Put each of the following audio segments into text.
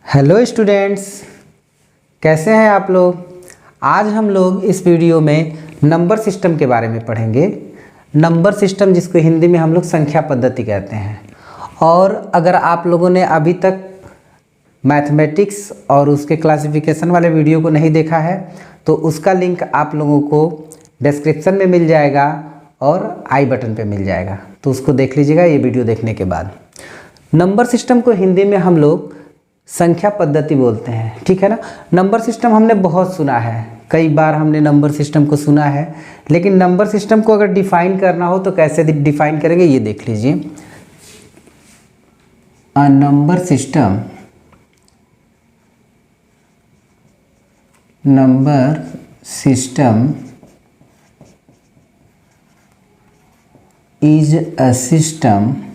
Hello students, कैसे हैं आप लोग। आज हम लोग इस वीडियो में नंबर सिस्टम के बारे में पढ़ेंगे। नंबर सिस्टम जिसको हिंदी में हम लोग संख्या पद्धति कहते हैं। और अगर आप लोगों ने अभी तक मैथमेटिक्स और उसके क्लासिफिकेशन वाले वीडियो को नहीं देखा है तो उसका लिंक आप लोगों को डिस्क्रिप्शन में मिल जाएगा और आई बटन पे मिल जाएगा, तो उसको देख लीजिएगा ये वीडियो देखने के बाद। नंबर सिस्टम को हिंदी में हम लोग संख्या पद्धति बोलते हैं, ठीक है ना। नंबर सिस्टम हमने बहुत सुना है, कई बार हमने नंबर सिस्टम को सुना है, लेकिन नंबर सिस्टम को अगर डिफाइन करना हो तो कैसे डिफाइन करेंगे ये देख लीजिए। A number system is a system.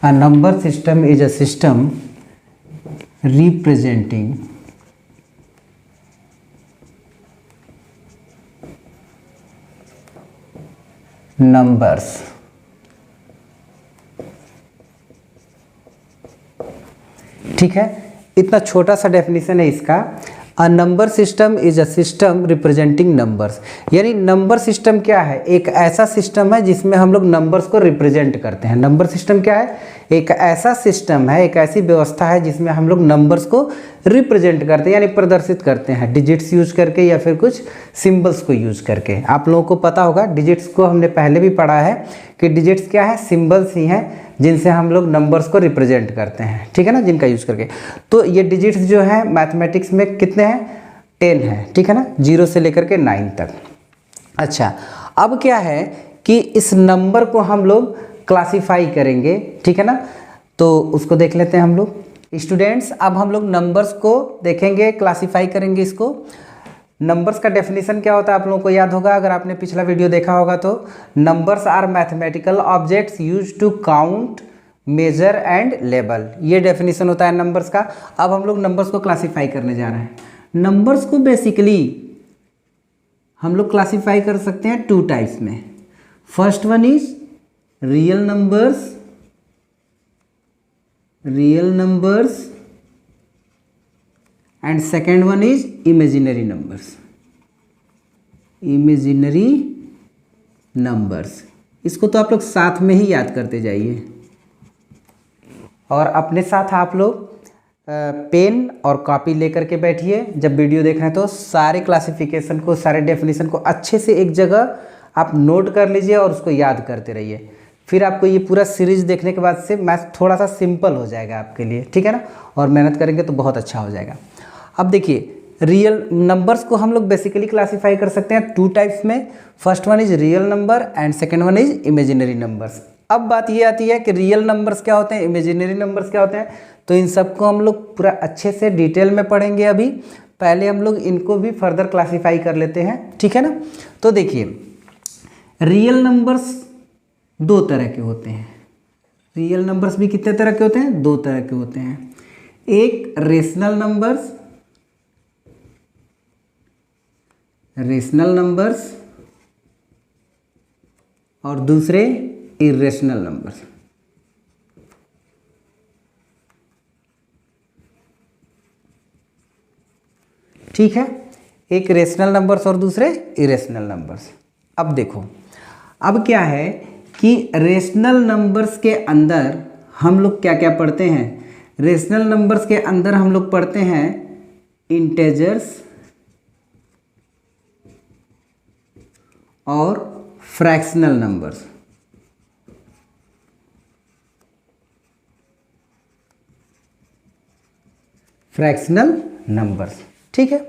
A number system is a system representing numbers. ठीक है, इतना छोटा सा डेफिनेशन है इसका। A number system is a system representing numbers, यानी नंबर सिस्टम क्या है, एक ऐसा सिस्टम है जिसमें हम लोग नंबर्स को रिप्रेजेंट करते हैं। नंबर सिस्टम क्या है, एक ऐसा सिस्टम है, एक ऐसी व्यवस्था है जिसमें हम लोग नंबर्स को रिप्रेजेंट करते हैं, यानी प्रदर्शित करते हैं डिजिट्स यूज करके या फिर कुछ सिंबल्स को यूज करके। आप लोगों को पता होगा डिजिट्स को हमने पहले भी पढ़ा है कि डिजिट्स क्या है, सिंबल्स ही हैं जिनसे हम लोग नंबर्स को रिप्रेजेंट करते हैं, ठीक है ना, जिनका यूज करके। तो ये डिजिट्स जो है मैथमेटिक्स में कितने हैं, 10 हैं, ठीक है ना, 0 से लेकर के 9 तक। अच्छा, अब क्या है कि इस नंबर को हम लोग क्लासिफाई करेंगे, ठीक है ना, तो उसको देख लेते हैं हम लोग। स्टूडेंट्स, अब हम लोग नंबर्स को देखेंगे, क्लासिफाई करेंगे इसको। नंबर्स का डेफिनेशन क्या होता है आप लोगों को याद होगा, अगर आपने पिछला वीडियो देखा होगा तो। Numbers are mathematical objects used to count, measure and label, ये डेफिनेशन होता है नंबर्स का। अब हम लोग नंबर्स को क्लासिफाई करने जा रहे हैं। नंबर्स को बेसिकली हम लोग क्लासिफाई कर सकते हैं 2 टाइप्स में। First one is real numbers and second one is imaginary numbers. इसको तो आप लोग साथ में ही याद करते जाइए, और अपने साथ आप लोग पेन और कॉपी लेकर के बैठिए। जब वीडियो देख रहे हैं तो सारे क्लासिफिकेशन को, सारे डेफिनेशन को अच्छे से एक जगह आप नोट कर लीजिए और उसको याद करते रहिए। फिर आपको ये पूरा सीरीज देखने के बाद से मैथ थोड़ा सा सिंपल हो जाएगा आपके लिए, ठीक है ना, और मेहनत करेंगे तो बहुत अच्छा हो जाएगा। अब देखिए, रियल नंबर्स को हम लोग बेसिकली क्लासिफाई कर सकते हैं 2 टाइप्स में। First one is real number and second one is imaginary numbers. अब बात ये आती है कि रियल नंबर्स क्या होते हैं, इमेजिनरी नंबर्स क्या होते हैं, तो इन सबको हम लोग पूरा अच्छे से डिटेल में पढ़ेंगे। अभी पहले हम लोग इनको भी फर्दर क्लासिफाई कर लेते हैं, ठीक है ना। तो देखिए, रियल नंबर्स 2 तरह के होते हैं। रियल नंबर्स भी कितने तरह के होते हैं, 2 तरह के होते हैं। एक रेशनल नंबर्स और दूसरे इरेशनल नंबर्स। ठीक है, एक रेशनल नंबर्स और दूसरे इरेशनल नंबर्स। अब देखो, अब क्या है कि रेशनल नंबर्स के अंदर हम लोग क्या क्या पढ़ते हैं। रेशनल नंबर्स के अंदर हम लोग पढ़ते हैं इंटेजर्स और फ्रैक्शनल नंबर्स। ठीक है।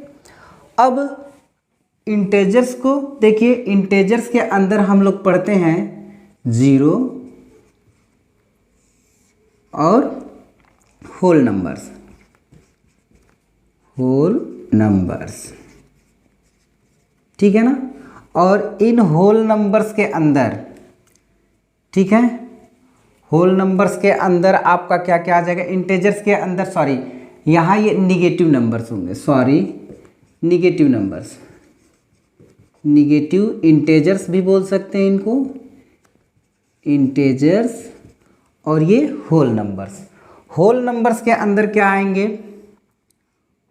अब इंटेजर्स को देखिए, इंटेजर्स के अंदर हम लोग पढ़ते हैं 0 और होल नंबर्स, ठीक है ना। और इन होल नंबर्स के अंदर, ठीक है, होल नंबर्स के अंदर आपका क्या क्या आ जाएगा, इंटेजर्स के अंदर, सॉरी यहाँ ये निगेटिव नंबर्स होंगे, निगेटिव इंटेजर्स भी बोल सकते हैं इनको, इंटेजर्स और ये होल नंबर्स। होल नंबर्स के अंदर क्या आएंगे?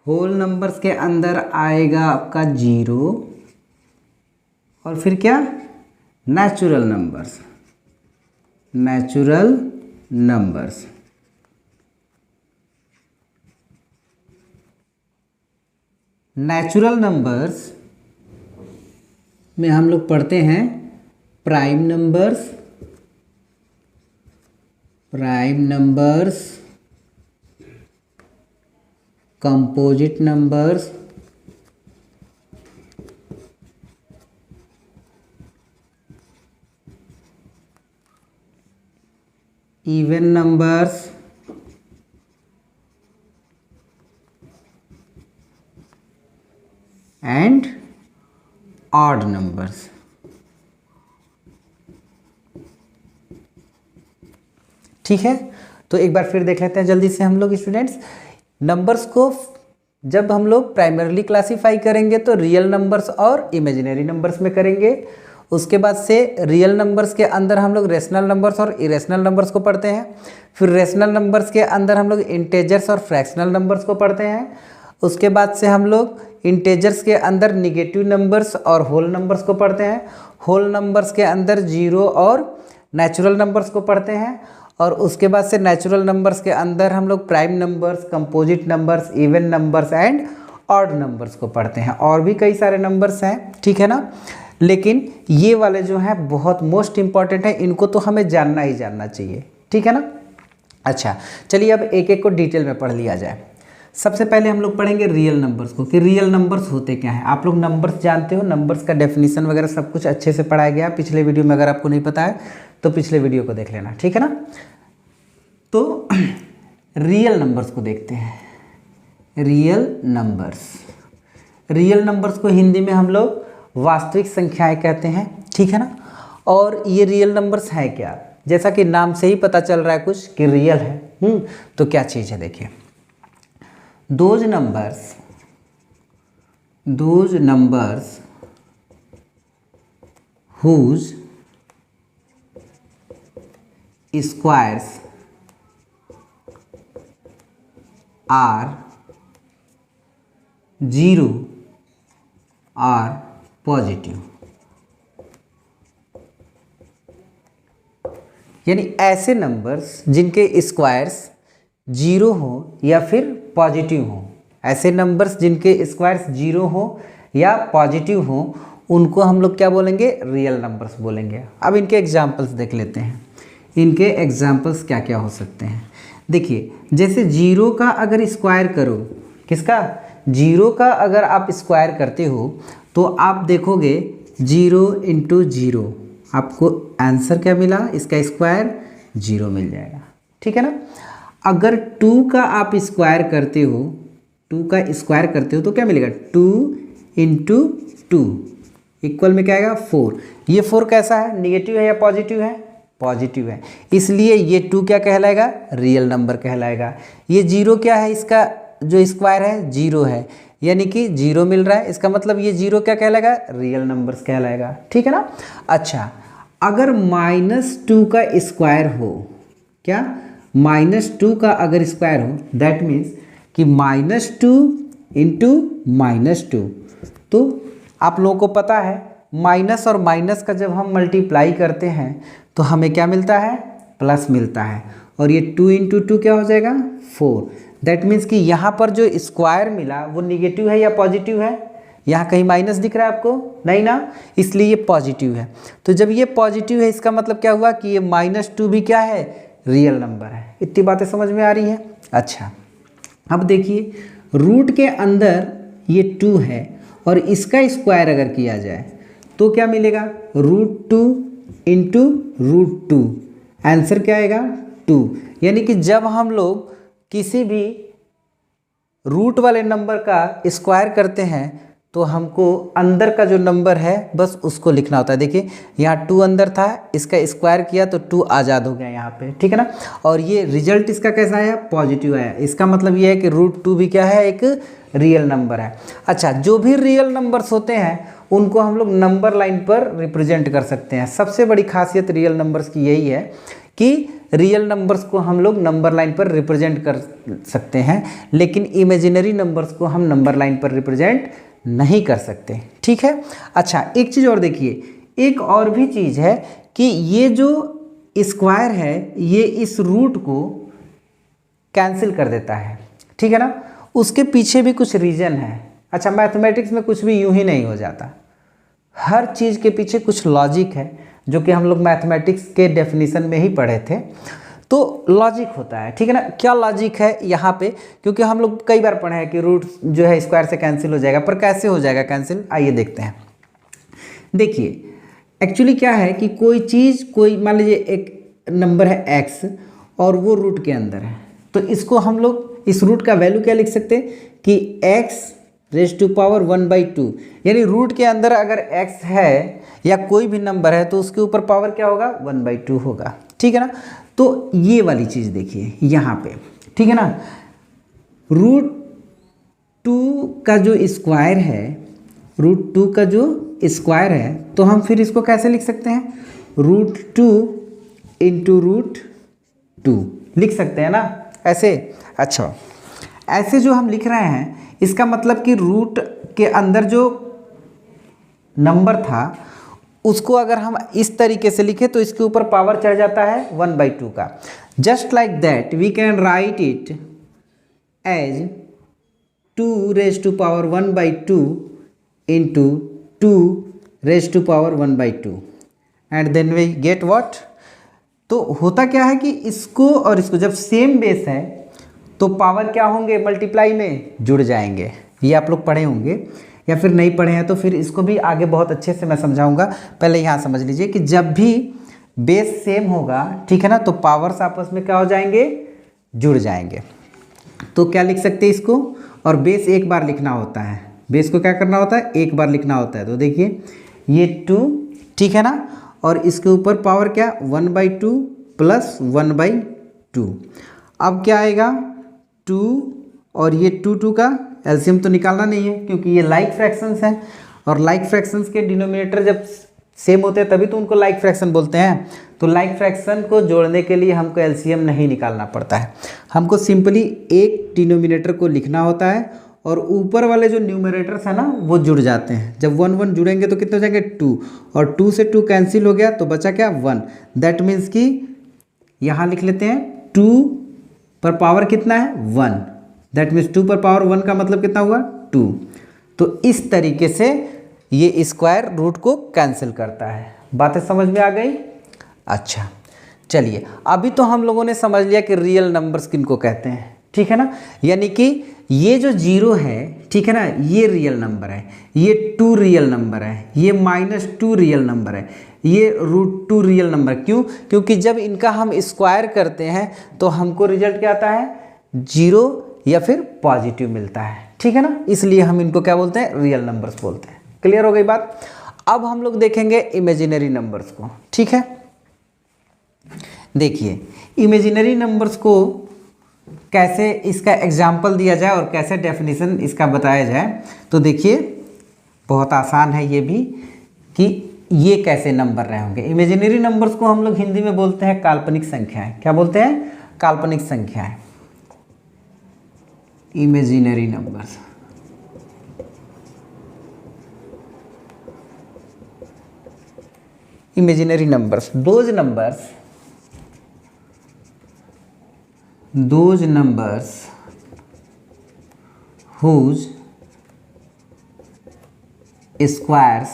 होल नंबर्स के अंदर आएगा आपका 0 और फिर क्या? Natural numbers. Natural numbers. Natural numbers में हम लोग पढ़ते हैं prime numbers, prime numbers, composite numbers, even numbers, and odd numbers. ठीक है, तो एक बार फिर देख लेते हैं जल्दी से हम लोग स्टूडेंट्स। नंबर्स को जब हम लोग प्राइमरीली क्लासीफाई करेंगे तो रियल नंबर्स और इमेजिनरी नंबर्स में करेंगे। उसके बाद से रियल नंबर्स के अंदर हम लोग रेशनल नंबर्स और इरेशनल नंबर्स को पढ़ते हैं। फिर रेशनल नंबर्स के अंदर हम लोग इंटेजर्स और फ्रैक्शनल नंबर्स को पढ़ते हैं। उसके बाद से हम लोग इंटेजर्स के अंदर निगेटिव नंबर्स और होल नंबर्स को पढ़ते हैं। होल नंबर्स के अंदर 0 और नेचुरल नंबर्स को पढ़ते हैं। और उसके बाद से नेचुरल नंबर्स के अंदर हम लोग prime numbers, composite numbers, even numbers and odd numbers को पढ़ते हैं। और भी कई सारे नंबर्स हैं, ठीक है ना, लेकिन ये वाले जो हैं बहुत मोस्ट इंपॉर्टेंट है, इनको तो हमें जानना ही जानना चाहिए, ठीक है ना। अच्छा, चलिए अब एक एक को डिटेल में पढ़ लिया जाए। सबसे पहले हम लोग पढ़ेंगे रियल नंबर्स को, कि रियल नंबर्स होते क्या हैं। आप लोग नंबर्स जानते हो, नंबर्स का डेफिनेशन वगैरह सब कुछ अच्छे से पढ़ाया गया पिछले वीडियो में। अगर आपको नहीं पता है तो पिछले वीडियो को देख लेना, ठीक है ना। तो रियल नंबर्स को देखते हैं। रियल नंबर्स, रियल नंबर्स को हिंदी में हम लोग वास्तविक संख्याएं कहते हैं, ठीक है ना। और ये रियल नंबर्स हैं क्या? जैसा कि नाम से ही पता चल रहा है कुछ कि रियल है। तो क्या चीज़ है देखिए, those numbers whose squares are 0 are positive. यानी ऐसे नंबर्स जिनके स्क्वायर्स 0 हो या फिर पॉजिटिव हो, ऐसे नंबर्स जिनके स्क्वायर्स 0 हो या पॉजिटिव हो, उनको हम लोग क्या बोलेंगे? रियल नंबर्स बोलेंगे। अब इनके एग्जांपल्स देख लेते हैं। इनके एग्जांपल्स क्या क्या हो सकते हैं? देखिए, जैसे 0 का अगर स्क्वायर करो, किसका? 0 का अगर आप स्क्वायर करते हो तो आप देखोगे 0 × 0, आपको आंसर क्या मिला? इसका स्क्वायर 0 मिल जाएगा, ठीक है ना। अगर 2 का आप स्क्वायर करते हो, 2 का स्क्वायर करते हो तो क्या मिलेगा? 2 × 2 इक्वल में क्या आएगा? 4। ये 4 कैसा है? निगेटिव है या पॉजिटिव है? पॉजिटिव है, इसलिए ये 2 क्या कहलाएगा? रियल नंबर कहलाएगा। ये 0 क्या है? इसका जो स्क्वायर है 0 है, यानी कि 0 मिल रहा है, इसका मतलब ये 0 क्या कहलाएगा? रियल नंबर्स कहलाएगा, ठीक है ना। अच्छा, अगर -2 का स्क्वायर हो, क्या? -2 का अगर स्क्वायर हो, दैट मीन्स कि -2 × -2। तो आप लोगों को पता है माइनस और माइनस का जब हम मल्टीप्लाई करते हैं तो हमें क्या मिलता है? प्लस मिलता है। और ये 2 × 2 क्या हो जाएगा? 4। दैट मीन्स कि यहाँ पर जो स्क्वायर मिला वो निगेटिव है या पॉजिटिव है? यहाँ कहीं माइनस दिख रहा है आपको? नहीं ना, इसलिए ये पॉजिटिव है। तो जब ये पॉजिटिव है, इसका मतलब क्या हुआ कि ये -2 भी क्या है? रियल नंबर है। इतनी बातें समझ में आ रही है? अच्छा, अब देखिए, रूट के अंदर ये 2 है और इसका स्क्वायर अगर किया जाए तो क्या मिलेगा? √2 × √2, आंसर क्या आएगा? 2। यानी कि जब हम लोग किसी भी रूट वाले नंबर का स्क्वायर करते हैं तो हमको अंदर का जो नंबर है बस उसको लिखना होता है। देखिए, यहाँ 2 अंदर था, इसका स्क्वायर किया तो 2 आज़ाद हो गया यहाँ पे, ठीक है ना। और ये रिजल्ट इसका कैसा आया? पॉजिटिव आया। इसका मतलब ये है कि √2 भी क्या है? एक रियल नंबर है। अच्छा, जो भी रियल नंबर्स होते हैं उनको हम लोग नंबर लाइन पर रिप्रेजेंट कर सकते हैं। सबसे बड़ी खासियत रियल नंबर्स की यही है कि रियल नंबर्स को हम लोग नंबर लाइन पर रिप्रेजेंट कर सकते हैं, लेकिन इमेजिनरी नंबर्स को हम नंबर लाइन पर रिप्रेजेंट नहीं कर सकते। ठीक है। अच्छा, एक चीज़ और देखिए, एक और भी चीज़ है कि ये जो स्क्वायर है ये इस रूट को कैंसिल कर देता है। ठीक है ना, उसके पीछे भी कुछ रीज़न है। अच्छा, मैथमेटिक्स में कुछ भी यूं ही नहीं हो जाता, हर चीज़ के पीछे कुछ लॉजिक है, जो कि हम लोग मैथमेटिक्स के डेफिनेशन में ही पढ़े थे। तो लॉजिक होता है, ठीक है ना। क्या लॉजिक है यहाँ पे, क्योंकि हम लोग कई बार पढ़े हैं कि रूट जो है स्क्वायर से कैंसिल हो जाएगा, पर कैसे हो जाएगा कैंसिल, आइए देखते हैं। देखिए एक्चुअली क्या है कि कोई चीज़, कोई मान लीजिए एक नंबर है x और वो रूट के अंदर है, तो इसको हम लोग इस रूट का वैल्यू क्या लिख सकते हैं कि x रेज टू पावर 1/2, यानी रूट के अंदर अगर x है या कोई भी नंबर है तो उसके ऊपर पावर क्या होगा, 1/2 होगा। ठीक है ना। तो ये वाली चीज़ देखिए यहाँ पे, ठीक है ना, √2 का जो स्क्वायर है, √2 का जो स्क्वायर है, तो हम फिर इसको कैसे लिख सकते हैं, √2 इंटू √2 लिख सकते हैं ना ऐसे। अच्छा, ऐसे जो हम लिख रहे हैं इसका मतलब कि रूट के अंदर जो नंबर था उसको अगर हम इस तरीके से लिखें तो इसके ऊपर पावर चढ़ जाता है 1/2 का। Just like that we can write it as 2 raise to power 1/2 into 2 raise to power 1/2 and then we get what. तो होता क्या है कि इसको और इसको जब सेम बेस है तो पावर क्या होंगे, मल्टीप्लाई में जुड़ जाएंगे। ये आप लोग पढ़े होंगे, या फिर नहीं पढ़े हैं तो फिर इसको भी आगे बहुत अच्छे से मैं समझाऊंगा। पहले यहाँ समझ लीजिए कि जब भी बेस सेम होगा, ठीक है ना, तो पावर्स आपस में क्या हो जाएंगे, जुड़ जाएंगे। तो क्या लिख सकते हैं इसको, और बेस एक बार लिखना होता है, बेस को क्या करना होता है, एक बार लिखना होता है। तो देखिए ये 2, ठीक है ना, और इसके ऊपर पावर क्या, 1/2 प्लस 1/2। अब क्या आएगा, 2 और ये 2 का एलसीएम तो निकालना नहीं है क्योंकि ये लाइक फ्रैक्शंस हैं, और लाइक फ्रैक्शंस के डिनोमिनेटर जब सेम होते हैं तभी तो उनको लाइक फ्रैक्शन बोलते हैं। तो लाइक फ्रैक्शन को जोड़ने के लिए हमको एलसीएम नहीं निकालना पड़ता है, हमको सिंपली एक डिनोमिनेटर को लिखना होता है और ऊपर वाले जो न्यूमरेटर्स है ना वो जुड़ जाते हैं। जब 1 1 जुड़ेंगे तो कितने हो जाएंगे, 2, और 2 से 2 कैंसिल हो गया तो बचा क्या, 1। दैट मीन्स कि यहाँ लिख लेते हैं 2 पर पावर कितना है, 1। दैट मीन्स 2 पर पावर 1 का मतलब कितना हुआ, 2। तो इस तरीके से ये स्क्वायर रूट को कैंसिल करता है। बातें समझ में आ गई। अच्छा चलिए, अभी तो हम लोगों ने समझ लिया कि रियल नंबर्स किनको कहते हैं, ठीक है ना। यानी कि ये जो 0 है, ठीक है ना, ये रियल नंबर है, ये 2 रियल नंबर है, ये -2 रियल नंबर है, ये √2 रियल नंबर। क्यों, क्योंकि जब इनका हम स्क्वायर करते हैं तो हमको रिजल्ट क्या आता है, 0 या फिर पॉजिटिव मिलता है, ठीक है ना। इसलिए हम इनको क्या बोलते हैं, रियल नंबर्स बोलते हैं। क्लियर हो गई बात। अब हम लोग देखेंगे इमेजिनरी नंबर्स को, ठीक है। देखिए इमेजिनरी नंबर्स को कैसे इसका एग्जाम्पल दिया जाए और कैसे डेफिनेशन इसका बताया जाए। तो देखिए बहुत आसान है ये भी कि ये कैसे नंबर रहे होंगे। इमेजिनरी नंबर्स को हम लोग हिंदी में बोलते हैं काल्पनिक संख्याएं। क्या बोलते हैं, काल्पनिक संख्याएं, imaginary numbers. Imaginary numbers, those numbers whose squares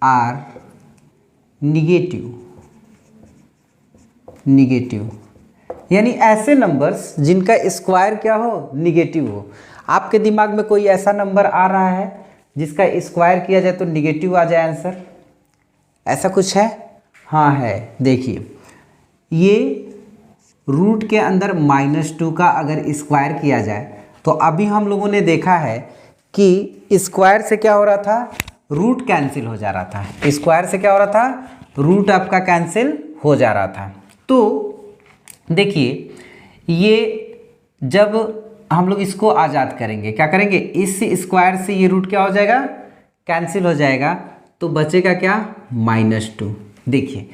are negative, यानी ऐसे नंबर्स जिनका स्क्वायर क्या हो, निगेटिव हो। आपके दिमाग में कोई ऐसा नंबर आ रहा है जिसका स्क्वायर किया जाए तो निगेटिव आ जाए आंसर, ऐसा कुछ है? हाँ है। देखिए ये रूट के अंदर -2 का अगर स्क्वायर किया जाए तो अभी हम लोगों ने देखा है कि स्क्वायर से क्या हो रहा था, रूट कैंसिल हो जा रहा था। स्क्वायर से क्या हो रहा था, रूट आपका कैंसिल हो जा रहा था। तो देखिए ये जब हम लोग इसको आज़ाद करेंगे, क्या करेंगे, इस स्क्वायर से ये रूट क्या हो जाएगा, कैंसिल हो जाएगा, तो बचेगा क्या, -2। देखिए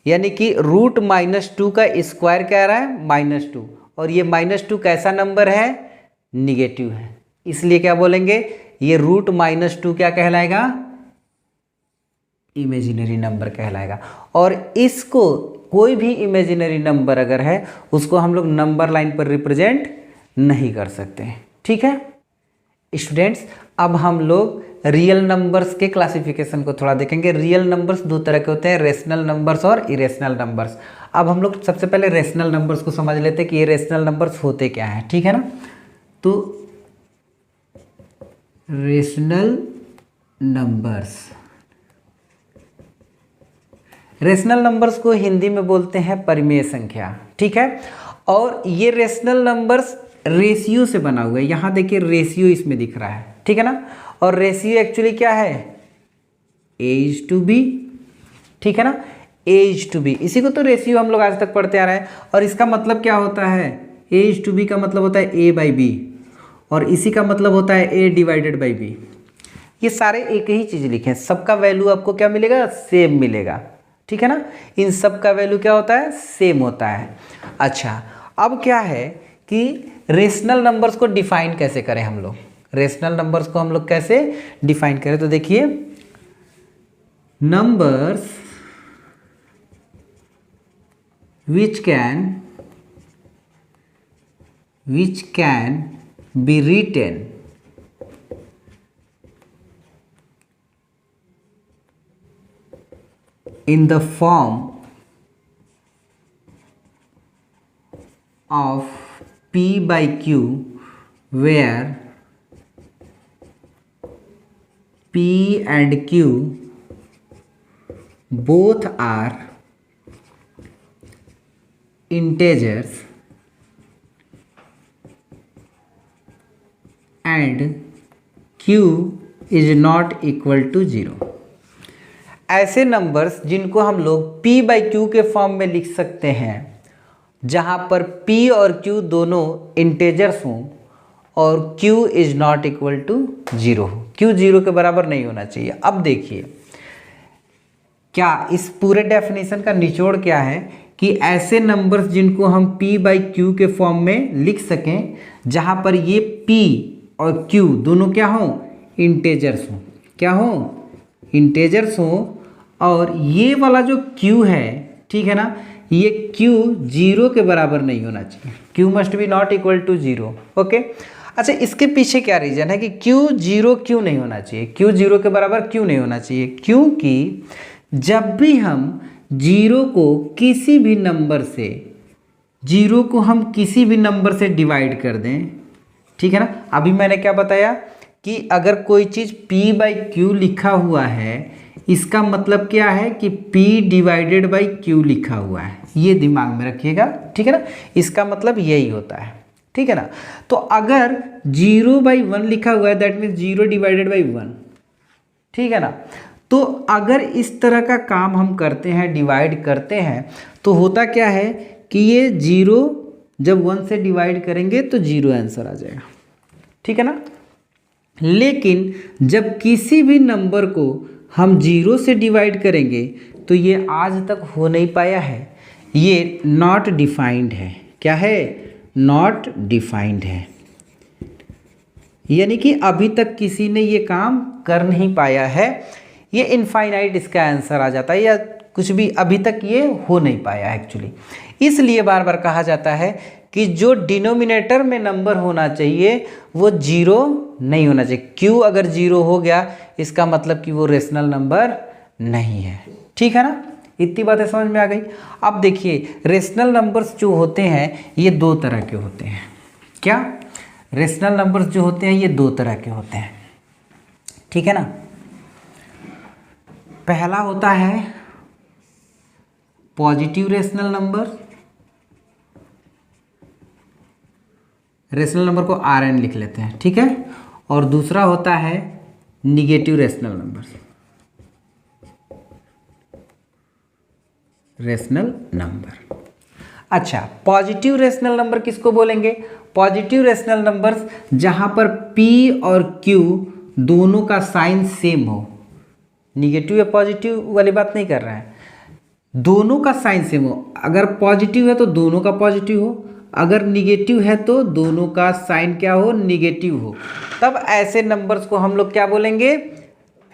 यानी कि रूट -2 का स्क्वायर क्या आ रहा है, -2, और ये -2 कैसा नंबर है, निगेटिव है, इसलिए क्या बोलेंगे, ये रूट -2 क्या कहलाएगा, इमेजिनरी नंबर कहलाएगा। और इसको कोई भी इमेजिनरी नंबर अगर है उसको हम लोग नंबर लाइन पर रिप्रेजेंट नहीं कर सकते। ठीक है स्टूडेंट्स, अब हम लोग रियल नंबर्स के क्लासिफिकेशन को थोड़ा देखेंगे। रियल नंबर्स दो तरह के होते हैं, रेशनल नंबर्स और इरेशनल नंबर्स। अब हम लोग सबसे पहले रेशनल नंबर्स को समझ लेते हैं कि ये रेशनल नंबर्स होते क्या हैं। ठीक है ना, तो रेशनल नंबर्स, रेशनल नंबर्स को हिंदी में बोलते हैं परिमेय संख्या। ठीक है, और ये रेशनल नंबर्स रेशियो से बना हुआ है। यहाँ देखिए रेशियो इसमें दिख रहा है, ठीक है ना, और रेशियो एक्चुअली क्या है, A/B, ठीक है ना, A/B, इसी को तो रेशियो हम लोग आज तक पढ़ते आ रहे हैं। और इसका मतलब क्या होता है, A/B का मतलब होता है A/B, और इसी का मतलब होता है A/B। ये सारे एक ही चीज़ लिखे हैं, सबका वैल्यू आपको क्या मिलेगा, सेम मिलेगा। ठीक है ना, इन सब का वैल्यू क्या होता है, सेम होता है। अच्छा, अब क्या है कि रेशनल नंबर्स को डिफाइन कैसे करें हम लोग, रेशनल नंबर्स को हम लोग कैसे डिफाइन करें, तो देखिए numbers which can be written in the form of P/Q where P and Q both are integers and Q is not equal to 0। ऐसे नंबर्स जिनको हम लोग P/Q के फॉर्म में लिख सकते हैं, जहाँ पर P और Q दोनों इंटेजर्स हों और Q is not equal to 0, Q 0 के बराबर नहीं होना चाहिए। अब देखिए क्या इस पूरे डेफिनेशन का निचोड़ क्या है कि ऐसे नंबर्स जिनको हम P/Q के फॉर्म में लिख सकें, जहाँ पर ये P और Q दोनों क्या हों, इंटेजर्स हों, क्या हों, इंटेजर्स हों, और ये वाला जो Q है, ठीक है ना, ये Q 0 के बराबर नहीं होना चाहिए, Q must be not equal to 0। Okay, अच्छा इसके पीछे क्या रीजन है कि Q 0 क्यों नहीं होना चाहिए, Q 0 के बराबर क्यों नहीं होना चाहिए, क्योंकि जब भी हम 0 को किसी भी नंबर से, 0 को हम किसी भी नंबर से डिवाइड कर दें, ठीक है ना, अभी मैंने क्या बताया कि अगर कोई चीज़ P/Q लिखा हुआ है, इसका मतलब क्या है कि P/Q लिखा हुआ है, ये दिमाग में रखिएगा। ठीक है ना, इसका मतलब यही होता है। ठीक है ना, तो अगर 0/1 लिखा हुआ है दैट मीन्स 0/1, ठीक है ना, तो अगर इस तरह का काम हम करते हैं, डिवाइड करते हैं, तो होता क्या है कि ये 0 जब 1 से डिवाइड करेंगे तो 0 आंसर आ जाएगा। ठीक है ना, लेकिन जब किसी भी नंबर को हम 0 से डिवाइड करेंगे तो ये आज तक हो नहीं पाया है, ये नॉट डिफाइंड है। क्या है, नॉट डिफाइंड है, यानी कि अभी तक किसी ने ये काम कर नहीं पाया है, ये इनफाइनाइट इसका आंसर आ जाता है, या कुछ भी अभी तक ये हो नहीं पाया एक्चुअली। इसलिए बार बार कहा जाता है कि जो डिनोमिनेटर में नंबर होना चाहिए वो 0 नहीं होना चाहिए। Q अगर 0 हो गया इसका मतलब कि वो रेशनल नंबर नहीं है। ठीक है ना, इतनी बातें समझ में आ गई। अब देखिए रेशनल नंबर्स जो होते हैं ये दो तरह के होते हैं। क्या, रेशनल नंबर्स जो होते हैं ये दो तरह के होते हैं। ठीक है ना, पहला होता है positive rational number, rational number को Rn लिख लेते हैं, ठीक है, और दूसरा होता है negative rational number, rational number. अच्छा, पॉजिटिव रेशनल नंबर किसको बोलेंगे, पॉजिटिव रेशनल नंबर्स जहां पर P और Q दोनों का साइन सेम हो। निगेटिव या पॉजिटिव वाली बात नहीं कर रहे हैं, दोनों का साइन सेम हो, अगर पॉजिटिव है तो दोनों का पॉजिटिव हो, अगर निगेटिव है तो दोनों का साइन क्या हो, निगेटिव हो, तब ऐसे नंबर्स को हम लोग क्या बोलेंगे,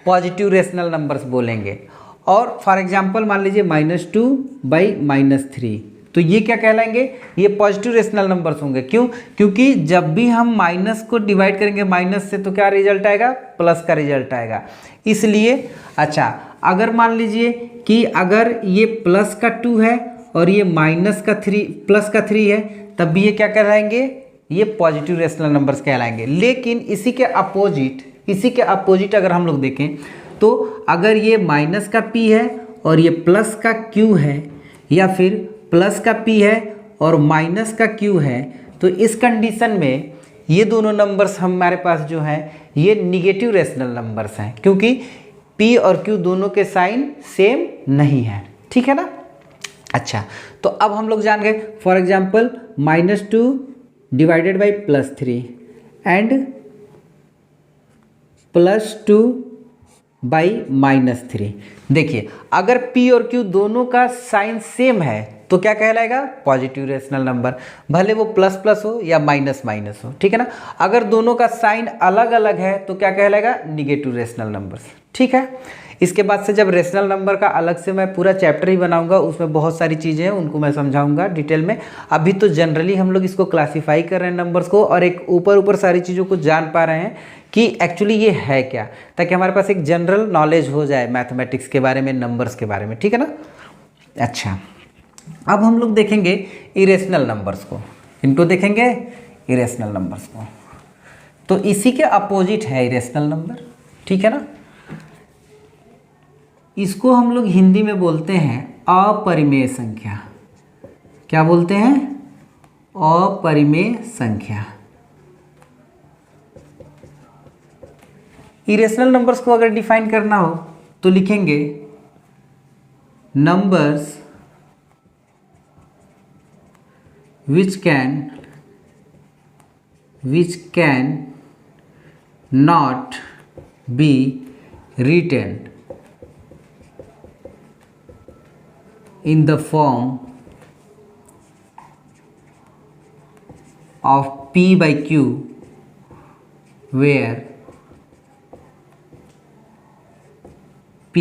पॉजिटिव रेशनल नंबर्स बोलेंगे। और फॉर एग्जांपल मान लीजिए -2/-3, तो ये क्या कहलाएंगे, ये पॉजिटिव रेशनल नंबर्स होंगे। क्यों? क्योंकि जब भी हम माइनस को डिवाइड करेंगे माइनस से तो क्या रिजल्ट आएगा, प्लस का रिजल्ट आएगा, इसलिए। अच्छा, अगर मान लीजिए कि अगर ये प्लस का 2 है और ये प्लस का 3 है, तब भी ये क्या कहलाएंगे, ये पॉजिटिव रेशनल नंबर्स कहलाएंगे। लेकिन इसी के अपोजिट अगर हम लोग देखें तो अगर ये माइनस का p है और ये प्लस का q है, या फिर प्लस का p है और माइनस का q है, तो इस कंडीशन में ये दोनों नंबर्स हमारे पास जो हैं ये निगेटिव रेशनल नंबर्स हैं, क्योंकि p और q दोनों के साइन सेम नहीं है। ठीक है ना। अच्छा, तो अब हम लोग जान गए for example -2 divided by +3 and +2 by -3। देखिए, अगर p और q दोनों का साइन सेम है तो क्या कहलाएगा, पॉजिटिव रेशनल नंबर, भले वो प्लस प्लस हो या माइनस माइनस हो। ठीक है ना। अगर दोनों का साइन अलग अलग है तो क्या कहलाएगा, निगेटिव रेशनल नंबर्स। ठीक है। इसके बाद से जब रेशनल नंबर का अलग से मैं पूरा चैप्टर ही बनाऊंगा, उसमें बहुत सारी चीज़ें हैं, उनको मैं समझाऊंगा डिटेल में। अभी तो जनरली हम लोग इसको क्लासीफाई कर रहे हैं नंबर्स को, और एक ऊपर सारी चीज़ों को जान पा रहे हैं कि एक्चुअली ये है क्या, ताकि हमारे पास एक जनरल नॉलेज हो जाए मैथमेटिक्स के बारे में, नंबर्स के बारे में। ठीक है ना। अच्छा, अब हम लोग देखेंगे इरेशनल नंबर्स को, इनको देखेंगे इरेशनल नंबर्स को। तो इसी के अपोजिट है इरेशनल नंबर। ठीक है ना। इसको हम लोग हिंदी में बोलते हैं अपरिमेय संख्या। क्या बोलते हैं, अपरिमेय संख्या। इरेशनल नंबर्स को अगर डिफाइन करना हो तो लिखेंगे numbers which can not be written in the form of p/q, where p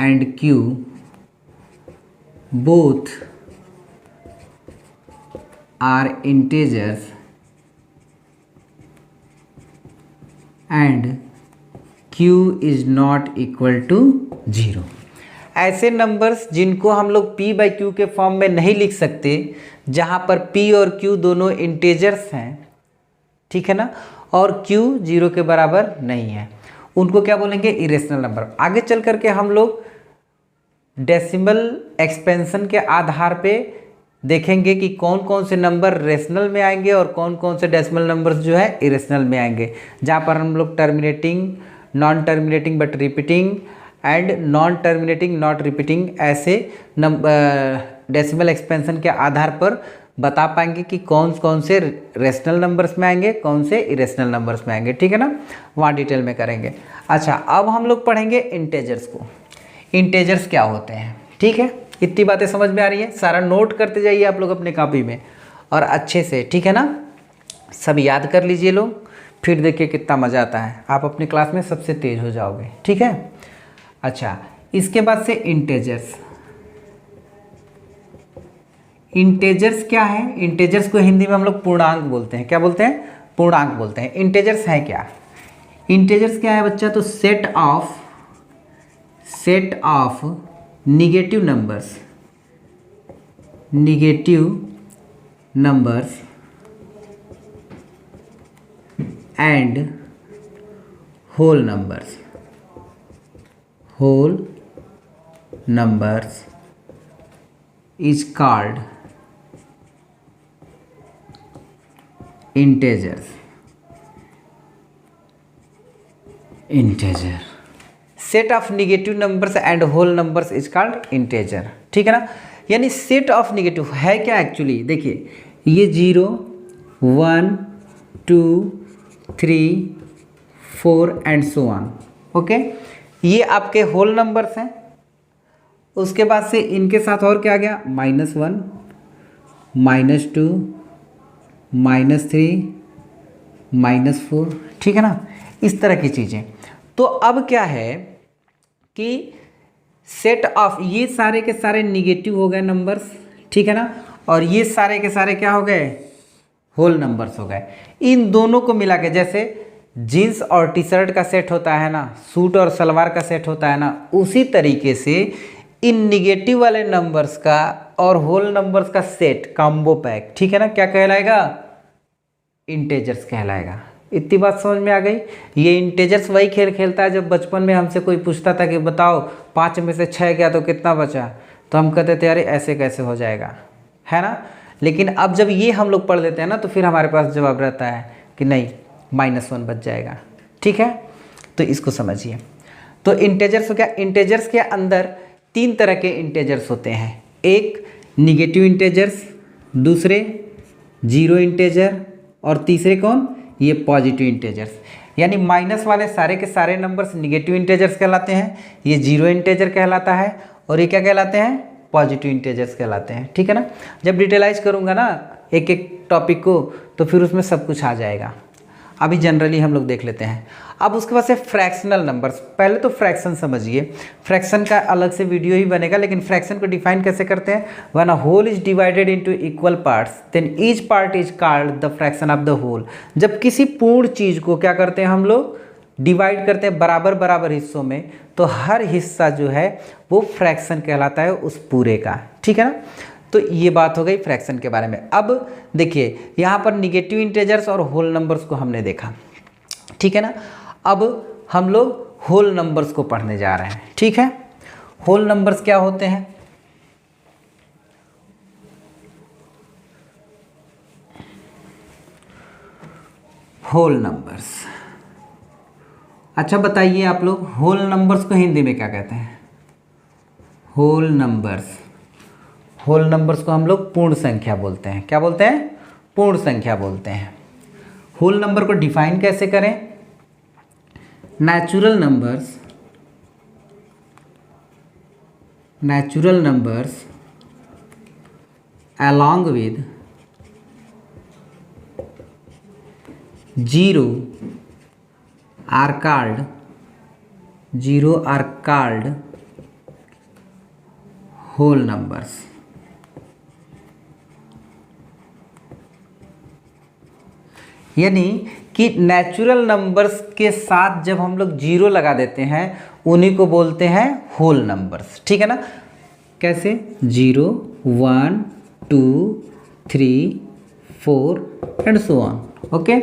and q both are integers and q is not equal to 0। ऐसे नंबर्स जिनको हम लोग p/q के फॉर्म में नहीं लिख सकते, जहाँ पर p और q दोनों इंटेजर्स हैं, ठीक है ना, और q 0 के बराबर नहीं है, उनको क्या बोलेंगे, इरेशनल नंबर। आगे चल करके हम लोग डेसिमल एक्सपेंशन के आधार पे देखेंगे कि कौन कौन से नंबर रेशनल में आएंगे और कौन कौन से डेसिमल नंबर्स जो है इरेशनल में आएंगे, जहाँ पर हम लोग terminating, non terminating but repeating and non terminating not repeating, ऐसे डेसिमल एक्सपेंशन के आधार पर बता पाएंगे कि कौन कौन से रेशनल नंबर्स में आएंगे, कौन से इरेशनल नंबर्स में आएंगे। ठीक है ना, वहाँ डिटेल में करेंगे। अच्छा, अब हम लोग पढ़ेंगे इंटेजर्स को। इंटेजर्स क्या होते हैं। ठीक है, इतनी बातें समझ में आ रही है, सारा नोट करते जाइए आप लोग अपने कॉपी में और अच्छे से। ठीक है ना, सब याद कर लीजिए लोग, फिर देखिए कितना मज़ा आता है, आप अपनी क्लास में सबसे तेज हो जाओगे। ठीक है। अच्छा, इसके बाद से इंटेजर्स। इंटेजर्स क्या है, इंटेजर्स को हिंदी में हम लोग पूर्णांक बोलते हैं। क्या बोलते हैं, पूर्णांक बोलते हैं। इंटेजर्स है क्या, इंटेजर्स क्या है बच्चा, तो set of negative numbers and whole numbers is called integer. Set of negative numbers and whole numbers is called integer. ठीक है ना। यानी सेट ऑफ निगेटिव है क्या एक्चुअली, देखिए ये 0 1 2 3 4 एंड सो ऑन। ओके, ये आपके होल नंबर्स हैं उसके बाद से इनके साथ और क्या आ गया, -1, -2, -3, -4, ठीक है ना, इस तरह की चीज़ें। तो अब क्या है कि सेट ऑफ ये सारे के सारे निगेटिव हो गए नंबर्स, ठीक है ना, और ये सारे के सारे क्या हो गए, होल नंबर्स हो गए। इन दोनों को मिला के, जैसे जीन्स और टी शर्ट का सेट होता है ना, सूट और सलवार का सेट होता है ना, उसी तरीके से इन निगेटिव वाले नंबर्स का और होल नंबर्स का सेट, कॉम्बो पैक, ठीक है ना, क्या कहलाएगा, इंटेजर्स कहलाएगा। इतनी बात समझ में आ गई। ये इंटेजर्स वही खेल खेलता है जब बचपन में हमसे कोई पूछता था कि बताओ 5 में से 6 गया तो कितना बचा, तो हम कहते थे अरे ऐसे कैसे हो जाएगा, है ना। लेकिन अब जब ये हम लोग पढ़ लेते हैं ना, तो फिर हमारे पास जवाब रहता है कि नहीं, -1 बच जाएगा, ठीक है। तो इसको समझिए। तो इंटेजर्स हो गया। इंटेजर्स के अंदर 3 तरह के इंटेजर्स होते हैं, एक निगेटिव इंटेजर्स, दूसरे जीरो इंटेजर, और तीसरे कौन, ये पॉजिटिव इंटेजर्स। यानी माइनस वाले सारे के सारे नंबर्स निगेटिव इंटेजर्स कहलाते हैं, ये जीरो इंटेजर कहलाता है, और ये क्या कहलाते हैं, पॉजिटिव इंटेजर्स कहलाते हैं, ठीक है ना। जब डिटेलाइज करूँगा ना एक एक टॉपिक को, तो फिर उसमें सब कुछ आ जाएगा। अभी जनरली हम लोग देख लेते हैं। अब उसके बाद से फ्रैक्शनल नंबर्स। पहले तो फ्रैक्शन समझिए, फ्रैक्शन का अलग से वीडियो ही बनेगा, लेकिन फ्रैक्शन को डिफाइन कैसे करते हैं, when a whole is divided into equal parts then each part is called the fraction of the whole. जब किसी पूर्ण चीज़ को क्या करते हैं हम लोग, डिवाइड करते हैं बराबर बराबर हिस्सों में, तो हर हिस्सा जो है वो फ्रैक्शन कहलाता है उस पूरे का, ठीक है ना। तो ये बात हो गई फ्रैक्शन के बारे में। अब देखिए यहाँ पर निगेटिव इंटेजर्स और होल नंबर्स को हमने देखा, ठीक है ना। अब हम लोग होल नंबर्स को पढ़ने जा रहे हैं, ठीक है। होल नंबर्स क्या होते हैं, होल नंबर्स। अच्छा बताइए आप लोग, होल नंबर्स को हिंदी में क्या कहते हैं, होल नंबर्स। होल नंबर्स को हम लोग पूर्ण संख्या बोलते हैं, क्या बोलते हैं, पूर्ण संख्या बोलते हैं। होल नंबर को डिफाइन कैसे करें, natural numbers, natural numbers along with zero are called whole numbers। यानी कि नेचुरल नंबर्स के साथ जब हम लोग जीरो लगा देते हैं उन्हीं को बोलते हैं होल नंबर्स, ठीक है ना। कैसे, 0, 1, 2, 3, 4 एंड सो ऑन, ओके।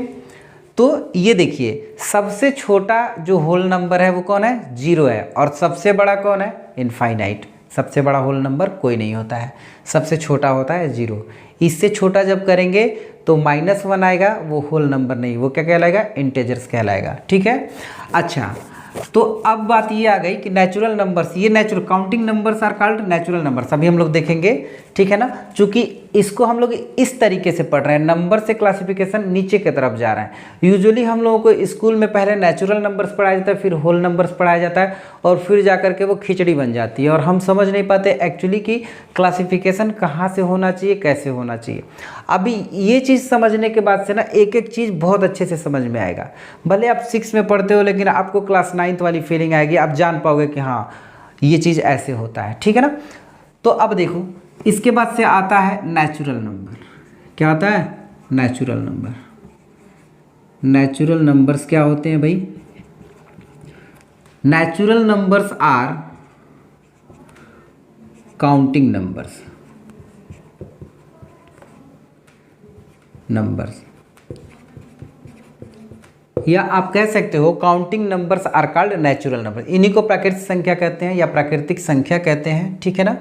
तो ये देखिए सबसे छोटा जो होल नंबर है वो कौन है, 0 है, और सबसे बड़ा कौन है, इनफाइनाइट। सबसे बड़ा होल नंबर कोई नहीं होता है, सबसे छोटा होता है 0। इससे छोटा जब करेंगे तो -1 आएगा, वो होल नंबर नहीं, वो क्या कहलाएगा, इंटेजर्स कहलाएगा, ठीक है। अच्छा, तो अब बात ये आ गई कि नेचुरल नंबर्स, ये natural counting numbers are called natural numbers, अभी हम लोग देखेंगे, ठीक है ना। चूंकि इसको हम लोग इस तरीके से पढ़ रहे हैं, नंबर से क्लासिफिकेशन नीचे की तरफ जा रहा है। यूजुअली हम लोगों को स्कूल में पहले नेचुरल नंबर्स पढ़ाया जाता है, फिर होल नंबर्स पढ़ाया जाता है, और फिर जा करके वो खिचड़ी बन जाती है, और हम समझ नहीं पाते एक्चुअली कि क्लासिफिकेशन कहाँ से होना चाहिए, कैसे होना चाहिए। अभी ये चीज़ समझने के बाद से ना एक एक चीज़ बहुत अच्छे से समझ में आएगा। भले आप 6 में पढ़ते हो, लेकिन आपको क्लास 9th वाली फीलिंग आएगी, आप जान पाओगे कि हाँ ये चीज़ ऐसे होता है, ठीक है ना। तो अब देखो, इसके बाद से आता है नेचुरल नंबर। क्या आता है, नेचुरल नंबर। नेचुरल नंबर्स क्या होते हैं भाई, natural numbers are counting numbers, या आप कह सकते हो counting numbers are called natural number. इन्हीं को प्राकृतिक संख्या कहते हैं या प्राकृतिक संख्या कहते हैं, ठीक है ना।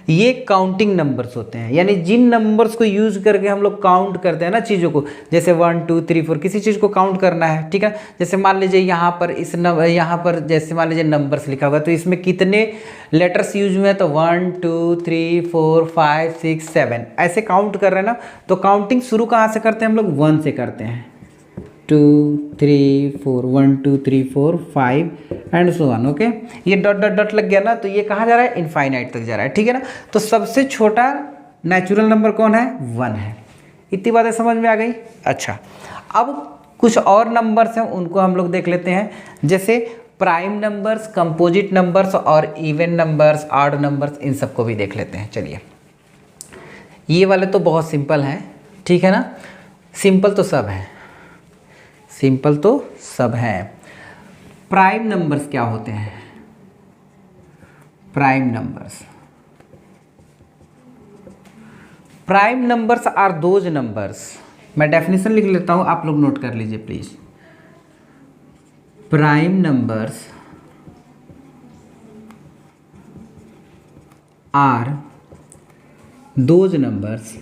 ये काउंटिंग नंबर्स होते हैं, यानी जिन नंबर्स को यूज करके हम लोग काउंट करते हैं ना चीज़ों को, जैसे 1, 2, 3, 4 किसी चीज़ को काउंट करना है, ठीक है। जैसे मान लीजिए यहाँ पर यहाँ पर जैसे मान लीजिए नंबर्स लिखा हुआ है, तो इसमें कितने लेटर्स यूज हुए हैं, तो 1, 2, 3, 4, 5, 6, 7 ऐसे काउंट कर रहे हैं ना। तो काउंटिंग शुरू कहाँ से करते हैं हम लोग, 1 से करते हैं, 2 3 4 1 2 3 4 5 एंड सो ऑन। ओके, ये डॉट डॉट डॉट लग गया ना, तो ये कहाँ जा रहा है, इनफाइनाइट तक जा रहा है, ठीक है ना। तो सबसे छोटा नेचुरल नंबर कौन है, 1 है। इतनी बातें समझ में आ गई। अच्छा, अब कुछ और नंबर्स हैं, उनको हम लोग देख लेते हैं, जैसे प्राइम नंबर्स, कंपोजिट नंबर्स और इवन नंबर्स, ऑड नंबर्स, इन सबको भी देख लेते हैं। चलिए, ये वाले तो बहुत सिंपल हैं, ठीक है ना, सिंपल तो सब हैं, सिंपल तो सब हैं। प्राइम नंबर्स क्या होते हैं, prime numbers, prime numbers are those numbers, मैं डेफिनेशन लिख लेता हूं, आप लोग नोट कर लीजिए please. Prime numbers are those numbers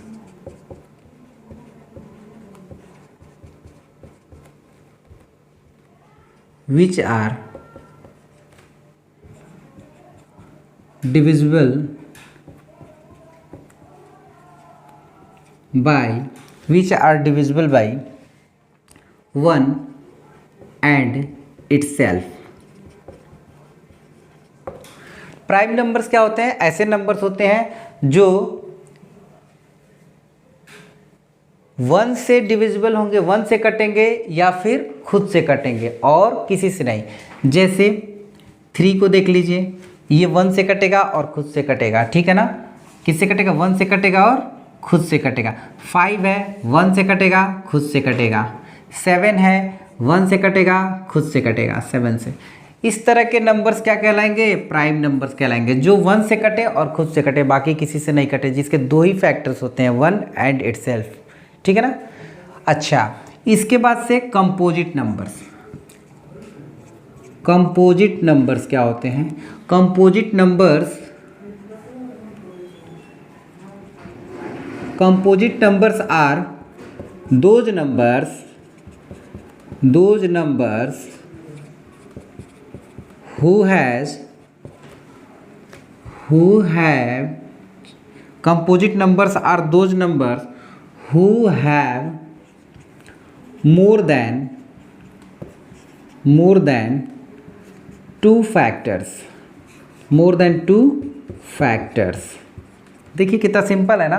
which are divisible by 1 and itself। Prime numbers क्या होते हैं, ऐसे नंबर्स होते हैं जो 1 से डिविजिबल होंगे, 1 से कटेंगे या फिर खुद से कटेंगे और किसी से नहीं। जैसे 3 को देख लीजिए, ये 1 से कटेगा और खुद से कटेगा, ठीक है ना, किससे कटेगा, 1 से कटेगा और खुद से कटेगा। 5 है, 1 से कटेगा, खुद से कटेगा। 7 है, 1 से कटेगा, खुद से कटेगा, 7 से। इस तरह के नंबर्स क्या कहलाएंगे, प्राइम नंबर्स कहलाएंगे, जो 1 से कटे और खुद से कटे, बाकी किसी से नहीं कटे, जिसके दो ही फैक्टर्स होते हैं, 1 एंड इटसेल्फ, ठीक है ना। अच्छा, इसके बाद से कंपोजिट नंबर्स, कंपोजिट नंबर्स क्या होते हैं, composite numbers, composite numbers are those numbers who have composite numbers are those numbers who have more than two factors, देखिए कितना सिंपल है ना,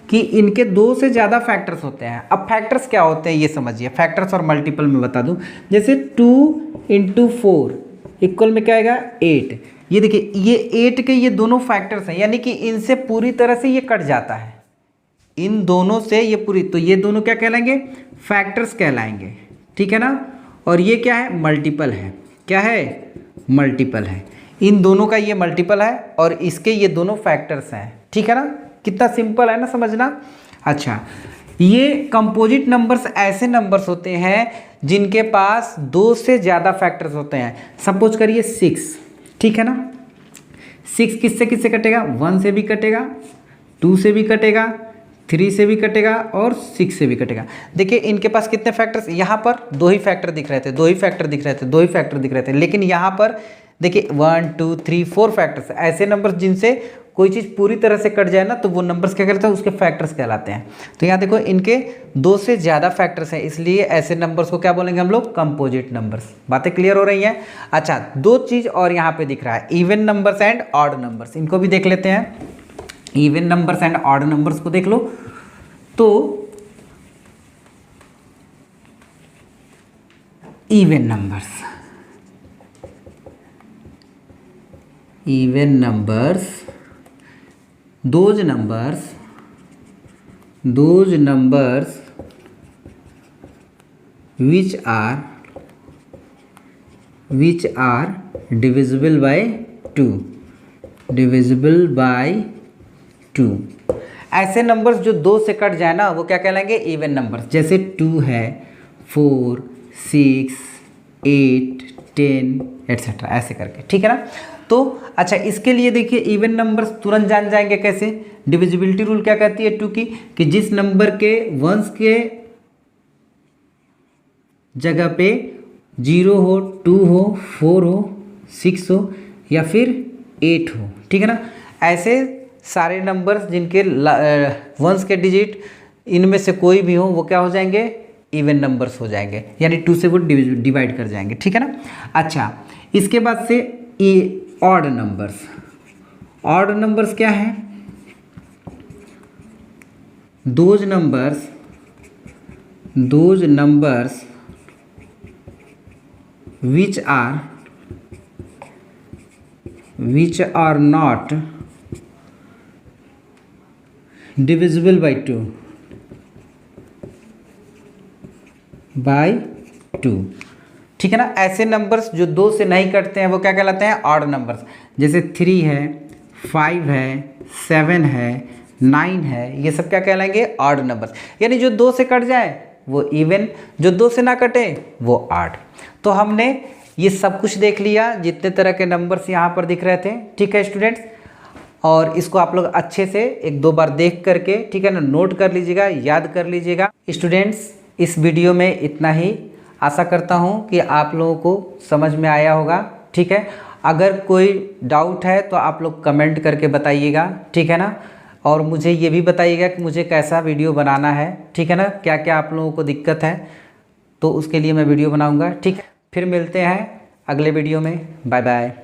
कि इनके 2 से ज़्यादा फैक्टर्स होते हैं। अब फैक्टर्स क्या होते हैं ये समझिए, फैक्टर्स और मल्टीपल में बता दूं। जैसे 2 × 4 इक्वल में क्या आएगा, 8। ये देखिए, ये 8 के ये दोनों फैक्टर्स हैं, यानी कि इनसे पूरी तरह से ये कट जाता है, इन दोनों से ये पूरी, तो ये दोनों क्या कहलाएंगे, फैक्टर्स कहलाएंगे, ठीक है ना। और ये क्या है, मल्टीपल है, क्या है, मल्टीपल है, इन दोनों का ये मल्टीपल है और इसके ये दोनों फैक्टर्स हैं, ठीक है ना। कितना सिंपल है ना समझना। अच्छा, ये कंपोजिट नंबर्स ऐसे नंबर्स होते हैं जिनके पास 2 से ज़्यादा फैक्टर्स होते हैं। सपोज करिए 6, ठीक है ना, 6 किससे किससे कटेगा, 1 से भी कटेगा, 2 से भी कटेगा, 3 से भी कटेगा और 6 से भी कटेगा। देखिए इनके पास कितने फैक्टर्स, यहाँ पर 2 ही फैक्टर दिख रहे थे, 2 ही फैक्टर दिख रहे थे, 2 ही फैक्टर दिख रहे थे, लेकिन यहाँ पर देखिए 1 2 3 4 फैक्टर्स, ऐसे नंबर्स जिनसे कोई चीज़ पूरी तरह से कट जाए ना, तो वो नंबर्स क्या कहलाते हैं, उसके फैक्टर्स कहलाते हैं। तो यहाँ देखो इनके 2 से ज़्यादा फैक्टर्स हैं, इसलिए ऐसे नंबर्स को क्या बोलेंगे हम लोग, कंपोजिट नंबर्स। बातें क्लियर हो रही हैं। अच्छा, 2 चीज़ और यहाँ पे दिख रहा है, even numbers and odd numbers, इनको भी देख लेते हैं। Even numbers and odd numbers को देख लो, तो even numbers, those numbers which are divisible by 2, ऐसे नंबर्स जो 2 से कट जाए ना, वो क्या कहलाएंगे, इवन नंबर्स। जैसे 2 है, 4 6 8 10 एटसेट्रा, ऐसे करके, ठीक है ना। तो अच्छा, इसके लिए देखिए इवन नंबर्स तुरंत जान जाएंगे कैसे, डिविजिबिलिटी रूल क्या कहती है 2 की, कि जिस नंबर के 1s के जगह पे 0 हो, 2 हो, 4 हो, 6 हो या फिर 8 हो, ठीक है ना। ऐसे सारे नंबर्स जिनके 1s के डिजिट इनमें से कोई भी हो, वो क्या हो जाएंगे, इवन नंबर्स हो जाएंगे, यानी 2 से वो डिवाइड कर जाएंगे, ठीक है ना। अच्छा, इसके बाद से ये ऑड नंबर्स। ऑड नंबर्स क्या है? Those numbers which are not divisible by 2, ठीक है ना। ऐसे नंबर्स जो 2 से नहीं कटते हैं वो क्या कहलाते हैं? Odd numbers. जैसे 3 है, 5 है, 7 है, 9 है, ये सब क्या कहलाएंगे? Odd numbers. यानी जो 2 से कट जाए वो इवन, जो 2 से ना कटे वो ऑड। तो हमने ये सब कुछ देख लिया, जितने तरह के नंबर्स यहाँ पर दिख रहे थे, ठीक है स्टूडेंट्स। और इसको आप लोग अच्छे से 1-2 बार देख करके, ठीक है ना, नोट कर लीजिएगा, याद कर लीजिएगा। स्टूडेंट्स, इस वीडियो में इतना ही। आशा करता हूँ कि आप लोगों को समझ में आया होगा, ठीक है। अगर कोई डाउट है तो आप लोग कमेंट करके बताइएगा, ठीक है ना। और मुझे ये भी बताइएगा कि मुझे कैसा वीडियो बनाना है, ठीक है ना, क्या क्या आप लोगों को दिक्कत है, तो उसके लिए मैं वीडियो बनाऊंगा, ठीक है। फिर मिलते हैं अगले वीडियो में। Bye bye.